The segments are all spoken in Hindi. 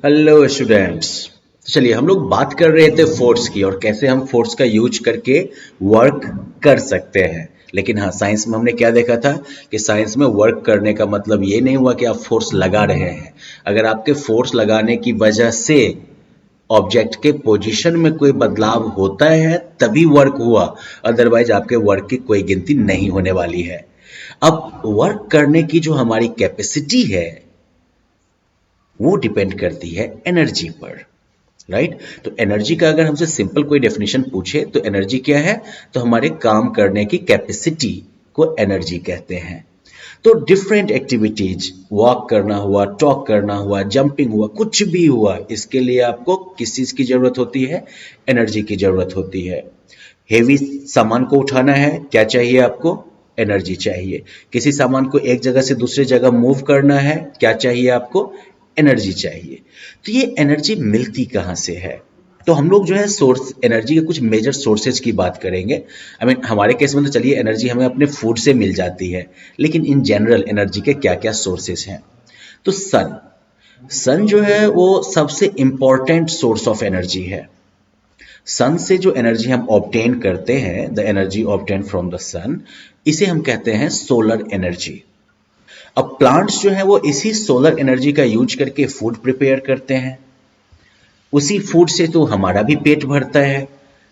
Hello students. तो चलिए हम लोग बात कर रहे थे फोर्स की और कैसे हम फोर्स का यूज करके वर्क कर सकते हैं। लेकिन हाँ, साइंस में हमने क्या देखा था कि साइंस में वर्क करने का मतलब ये नहीं हुआ कि आप फोर्स लगा रहे हैं। अगर आपके फोर्स लगाने की वजह से ऑब्जेक्ट के पोजीशन में कोई बदलाव होता है तभी वर्क हुआ, अदरवाइज आपके वर्क की कोई गिनती नहीं होने वाली है। अब वर्क करने की जो हमारी कैपेसिटी है वो डिपेंड करती है एनर्जी पर। राइट। तो एनर्जी का अगर हमसे सिंपल कोई डेफिनेशन पूछे तो एनर्जी क्या है, तो हमारे काम करने की कैपेसिटी को एनर्जी कहते हैं। तो डिफरेंट एक्टिविटीज, वॉक करना हुआ, टॉक करना हुआ, जंपिंग हुआ, कुछ भी हुआ, इसके लिए आपको किस चीज की जरूरत होती है, एनर्जी की जरूरत होती है। हेवी सामान को उठाना है, क्या चाहिए आपको, एनर्जी चाहिए। किसी सामान को एक जगह से दूसरी जगह मूव करना है, क्या चाहिए आपको, एनर्जी चाहिए। तो ये एनर्जी मिलती कहाँ से है, तो हम लोग जो है सोर्स एनर्जी के कुछ मेजर सोर्सेज की बात करेंगे। हमारे केस में तो चलिए एनर्जी हमें अपने फूड से मिल जाती है, लेकिन इन जनरल एनर्जी के क्या क्या सोर्सेज हैं। तो सन सन जो है वो सबसे इंपॉर्टेंट सोर्स ऑफ एनर्जी है। सन से जो एनर्जी हम ऑब्टेन करते हैं, the energy obtain from the sun, इसे हम कहते हैं सोलर एनर्जी। अब प्लांट्स जो है वो इसी सोलर एनर्जी का यूज करके फूड प्रिपेयर करते हैं। उसी फूड से तो हमारा भी पेट भरता है।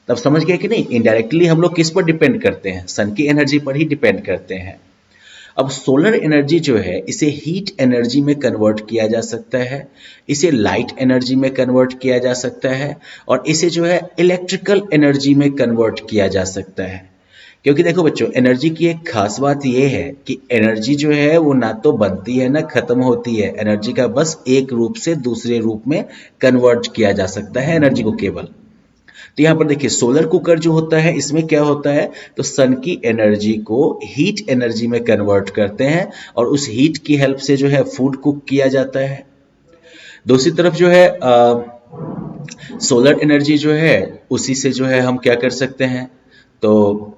तब समझ गए कि नहीं, इनडायरेक्टली हम लोग किस पर डिपेंड करते हैं, सन की एनर्जी पर ही डिपेंड करते हैं। अब सोलर एनर्जी जो है इसे हीट एनर्जी में कन्वर्ट किया जा सकता है, इसे लाइट एनर्जी में कन्वर्ट किया जा सकता है, और इसे जो है इलेक्ट्रिकल एनर्जी में कन्वर्ट किया जा सकता है। क्योंकि देखो बच्चों, एनर्जी की एक खास बात यह है कि एनर्जी जो है वो ना तो बनती है ना खत्म होती है। एनर्जी का बस एक रूप से दूसरे रूप में कन्वर्ट किया जा सकता है एनर्जी को केवल। तो यहां पर देखिए, सोलर कुकर जो होता है इसमें क्या होता है, तो सन की एनर्जी को हीट एनर्जी में कन्वर्ट करते हैं और उस हीट की हेल्प से जो है फूड कुक किया जाता है। दूसरी तरफ जो है सोलर एनर्जी जो है उसी से जो है हम क्या कर सकते हैं, तो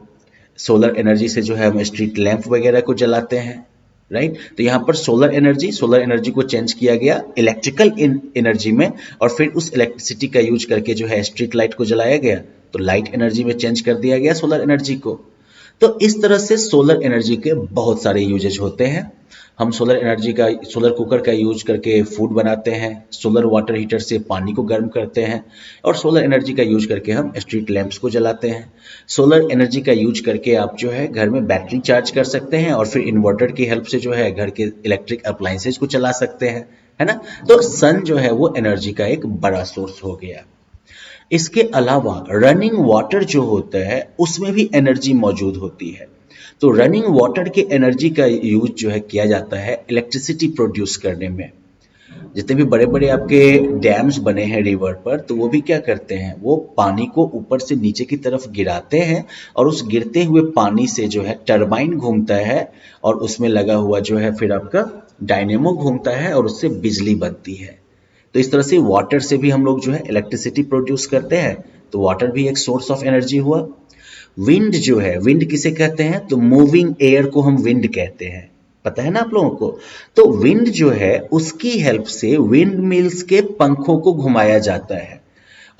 सोलर एनर्जी से जो है हम स्ट्रीट लैंप वगैरह को जलाते हैं। राइट। तो यहाँ पर सोलर एनर्जी को चेंज किया गया इलेक्ट्रिकल एनर्जी में, और फिर उस इलेक्ट्रिसिटी का यूज करके जो है स्ट्रीट लाइट को जलाया गया, तो लाइट एनर्जी में चेंज कर दिया गया सोलर एनर्जी को। तो इस तरह से सोलर एनर्जी के बहुत सारे यूजेज होते हैं। हम सोलर कुकर का यूज करके फूड बनाते हैं, सोलर वाटर हीटर से पानी को गर्म करते हैं, और सोलर एनर्जी का यूज करके हम स्ट्रीट लैंप्स को जलाते हैं। सोलर एनर्जी का यूज करके आप जो है घर में बैटरी चार्ज कर सकते हैं और फिर इन्वर्टर की हेल्प से जो है घर के इलेक्ट्रिक अप्लायंसेज को चला सकते हैं, है ना। तो सन जो है वो एनर्जी का एक बड़ा सोर्स हो गया। इसके अलावा रनिंग वाटर जो होता है उसमें भी एनर्जी मौजूद होती है। तो रनिंग वाटर के एनर्जी का यूज जो है किया जाता है इलेक्ट्रिसिटी प्रोड्यूस करने में। जितने भी बड़े बड़े आपके डैम्स बने हैं रिवर पर, तो वो भी क्या करते हैं, वो पानी को ऊपर से नीचे की तरफ गिराते हैं, और उस गिरते हुए पानी से जो है टरबाइन घूमता है, और उसमें लगा हुआ जो है फिर आपका डायनेमो घूमता है और उससे बिजली बनती है। तो इस तरह से वाटर से भी हम लोग जो है इलेक्ट्रिसिटी प्रोड्यूस करते हैं। तो वाटर भी एक सोर्स ऑफ एनर्जी हुआ। विंड जो है, विंड किसे कहते हैं, तो मूविंग एयर को हम विंड कहते हैं, पता है ना आप लोगों को। तो विंड जो है उसकी हेल्प से विंड मिल्स के पंखों को घुमाया जाता है,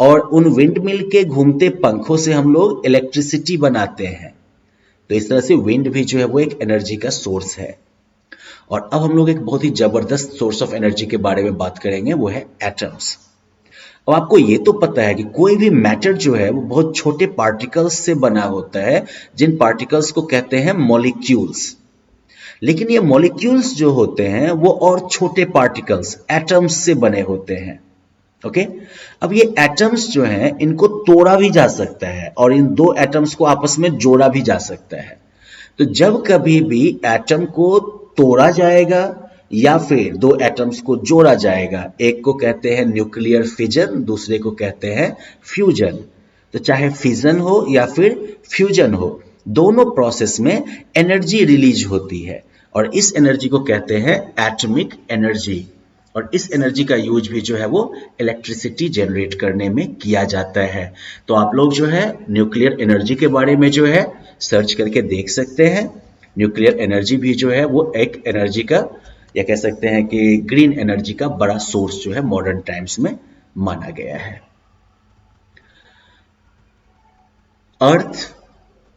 और उन विंड मिल के घूमते पंखों से हम लोग इलेक्ट्रिसिटी बनाते हैं। तो इस तरह से विंड भी जो है वो एक एनर्जी का सोर्स है। और अब हम लोग एक बहुत ही जबरदस्त सोर्स ऑफ एनर्जी के बारे में बात करेंगे, वो है एटम्स। अब आपको ये तो पता है कि कोई भी मैटर जो है वो बहुत छोटे पार्टिकल्स से बना होता है, जिन पार्टिकल्स को कहते हैं मॉलिक्यूल्स। लेकिन ये मॉलिक्यूल्स जो होते हैं वो और छोटे पार्टिकल्स एटम्स से बने होते हैं। ओके। अब ये एटम्स जो हैं इनको तोड़ा भी जा सकता है, और इन दो एटम्स को आपस में जोड़ा भी जा सकता है। तो जब कभी भी एटम को तोड़ा जाएगा या फिर दो एटम्स को जोड़ा जाएगा, एक को कहते हैं न्यूक्लियर फिजन, दूसरे को कहते हैं फ्यूजन। तो चाहे फिजन हो या फिर फ्यूजन हो, दोनों प्रोसेस में एनर्जी रिलीज होती है, और इस एनर्जी को कहते हैं एटॉमिक एनर्जी। और इस एनर्जी का यूज भी जो है वो इलेक्ट्रिसिटी जनरेट करने में किया जाता है। तो आप लोग जो है न्यूक्लियर एनर्जी के बारे में जो है सर्च करके देख सकते हैं। न्यूक्लियर एनर्जी भी जो है वो एक एनर्जी का या कह सकते हैं कि ग्रीन एनर्जी का बड़ा सोर्स जो है मॉडर्न टाइम्स में माना गया है। अर्थ,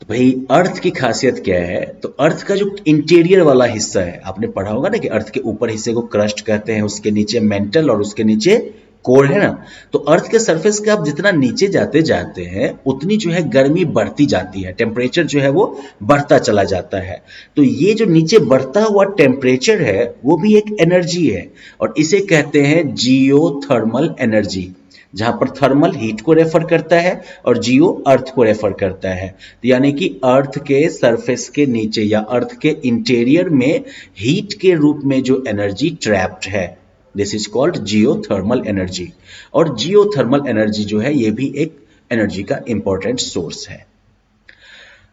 तो भाई अर्थ की खासियत क्या है, तो अर्थ का जो इंटीरियर वाला हिस्सा है, आपने पढ़ा होगा ना कि अर्थ के ऊपर हिस्से को क्रस्ट कहते हैं, उसके नीचे मेंटल और उसके नीचे कोर है ना। तो अर्थ के सरफेस के आप जितना नीचे जाते जाते हैं उतनी जो है गर्मी बढ़ती जाती है, टेम्परेचर जो है वो बढ़ता चला जाता है। तो ये जो नीचे बढ़ता हुआ टेम्परेचर है वो भी एक एनर्जी है और इसे कहते हैं जियोथर्मल एनर्जी, जहां पर थर्मल हीट को रेफर करता है और जियो अर्थ को रेफर करता है। तो यानी कि अर्थ के सरफेस के नीचे या अर्थ के इंटीरियर में हीट के रूप में जो एनर्जी ट्रैप्ड है, this is called geothermal energy. और जियोथर्मल एनर्जी जो है ये भी एक एनर्जी का इंपॉर्टेंट सोर्स है।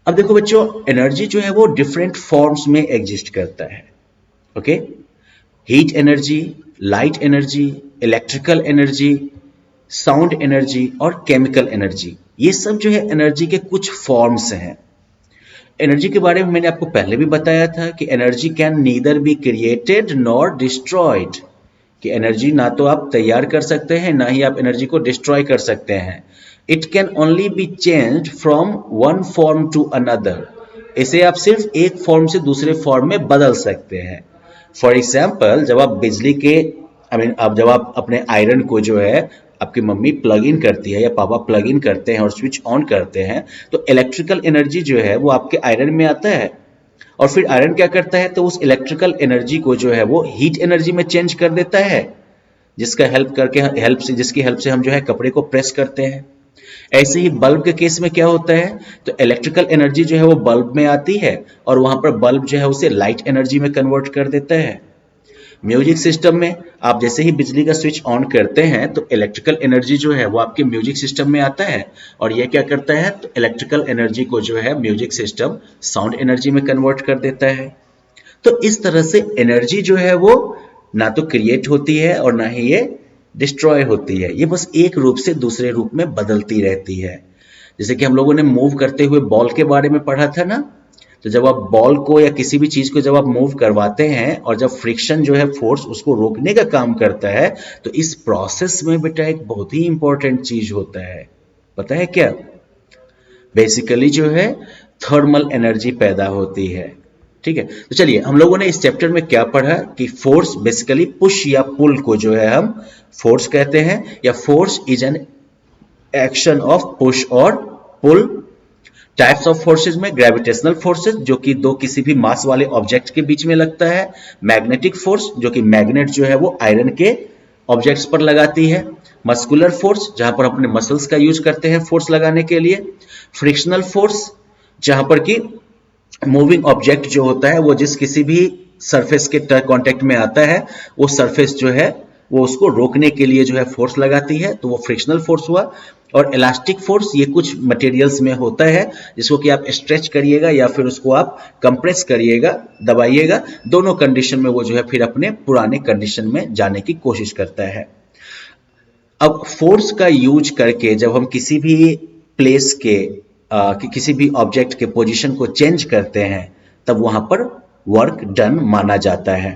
अब देखो बच्चों, एनर्जी जो है वो डिफरेंट फॉर्म्स में एग्जिस्ट करता है। Okay, heat energy, light energy, electrical energy, sound energy और केमिकल एनर्जी, ये सब जो है एनर्जी के कुछ फॉर्म्स हैं। एनर्जी के बारे में मैंने आपको पहले भी बताया था कि energy can neither be created nor destroyed, कि एनर्जी ना तो आप तैयार कर सकते हैं ना ही आप एनर्जी को डिस्ट्रॉय कर सकते हैं। It can only be changed from one form to another, इसे आप सिर्फ एक फॉर्म से दूसरे फॉर्म में बदल सकते हैं। फॉर एग्जाम्पल, जब आप बिजली के अब जब आप अपने आयरन को जो है आपकी मम्मी प्लग इन करती है या पापा प्लग इन करते हैं और स्विच ऑन करते हैं, तो इलेक्ट्रिकल एनर्जी जो है वो आपके आयरन में आता है और फिर आयरन क्या करता है, तो उस इलेक्ट्रिकल एनर्जी को जो है वो हीट एनर्जी में चेंज कर देता है, जिसकी हेल्प से हम जो है कपड़े को प्रेस करते हैं। ऐसे ही बल्ब के केस में क्या होता है, तो इलेक्ट्रिकल एनर्जी जो है वो बल्ब में आती है और वहां पर बल्ब जो है उसे लाइट एनर्जी में कन्वर्ट कर देता है। म्यूजिक सिस्टम में आप जैसे ही बिजली का स्विच ऑन करते हैं तो इलेक्ट्रिकल एनर्जी जो है वो आपके म्यूजिक सिस्टम में आता है और ये क्या करता है, तो इलेक्ट्रिकल एनर्जी को जो है म्यूजिक सिस्टम साउंड एनर्जी में कन्वर्ट कर देता है। तो इस तरह से एनर्जी जो है वो ना तो क्रिएट होती है और ना ही ये डिस्ट्रॉय होती है, ये बस एक रूप से दूसरे रूप में बदलती रहती है। जैसे कि हम लोगों ने मूव करते हुए बॉल के बारे में पढ़ा था ना, तो जब आप बॉल को या किसी भी चीज को जब आप मूव करवाते हैं और जब फ्रिक्शन जो है फोर्स उसको रोकने का काम करता है, तो इस प्रोसेस में बेटा एक बहुत ही इंपॉर्टेंट चीज होता है, पता है क्या? बेसिकली जो है थर्मल एनर्जी पैदा होती है। ठीक है, तो चलिए हम लोगों ने इस चैप्टर में क्या पढ़ा कि फोर्स बेसिकली पुश या पुल को जो है हम फोर्स कहते हैं, या force is an action of push और पुल। टाइप्स ऑफ फोर्सेज में ग्रेविटेशनल फोर्सेज जो कि दो किसी भी मास वाले ऑब्जेक्ट के बीच में लगता है, मैग्नेटिक फोर्स जो कि मैग्नेट जो है वो आयरन के ऑब्जेक्ट्स पर लगाती है, मस्कुलर फोर्स जहां पर अपने मसल्स का यूज करते हैं फोर्स लगाने के लिए, फ्रिक्शनल फोर्स जहां पर कि मूविंग ऑब्जेक्ट जो होता है वो जिस किसी भी सरफेस के कांटेक्ट में आता है वो सरफेस जो है वो उसको रोकने के लिए जो है फोर्स लगाती है, तो वो फ्रिक्शनल फोर्स हुआ। और इलास्टिक फोर्स ये कुछ मटेरियल्स में होता है जिसको कि आप स्ट्रेच करिएगा या फिर उसको आप कंप्रेस करिएगा, दबाइएगा, दोनों कंडीशन में वो जो है फिर अपने पुराने कंडीशन में जाने की कोशिश करता है। अब फोर्स का यूज करके जब हम किसी भी प्लेस के किसी भी ऑब्जेक्ट के पोजीशन को चेंज करते हैं तब वहां पर वर्क डन माना जाता है।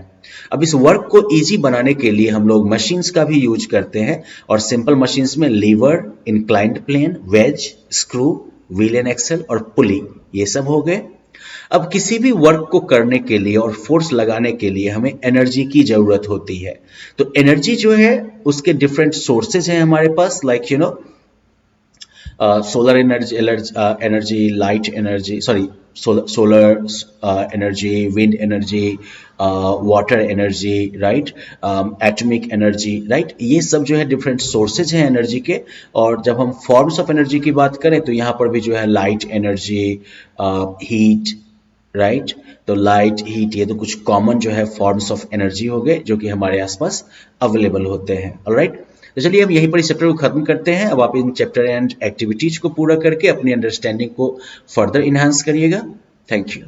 अब इस वर्क को इजी बनाने के लिए हम लोग मशीन्स का भी यूज करते हैं और सिंपल मशीन्स में lever, inclined plane, wedge, screw, wheel and axle और पुली, ये सब हो गए। अब किसी भी वर्क को करने के लिए और फोर्स लगाने के लिए हमें एनर्जी की जरूरत होती है। तो एनर्जी जो है उसके डिफरेंट सोर्सेज हैं हमारे पास, like solar energy, light energy, solar energy, wind energy, water energy, right, atomic energy, right, ये सब जो है डिफरेंट सोर्सेज हैं एनर्जी के। और जब हम फॉर्म्स ऑफ एनर्जी की बात करें तो यहाँ पर भी जो है लाइट एनर्जी, हीट, राइट, तो लाइट, हीट, ये तो कुछ कॉमन जो है फॉर्म्स ऑफ एनर्जी हो गए जो कि हमारे आसपास अवेलेबल होते हैं। ऑलराइट, तो चलिए हम यहीं पर इस चैप्टर को खत्म करते हैं। अब आप इन चैप्टर एंड एक्टिविटीज को पूरा करके अपनी अंडरस्टैंडिंग को फर्दर इनहांस करिएगा। Thank you.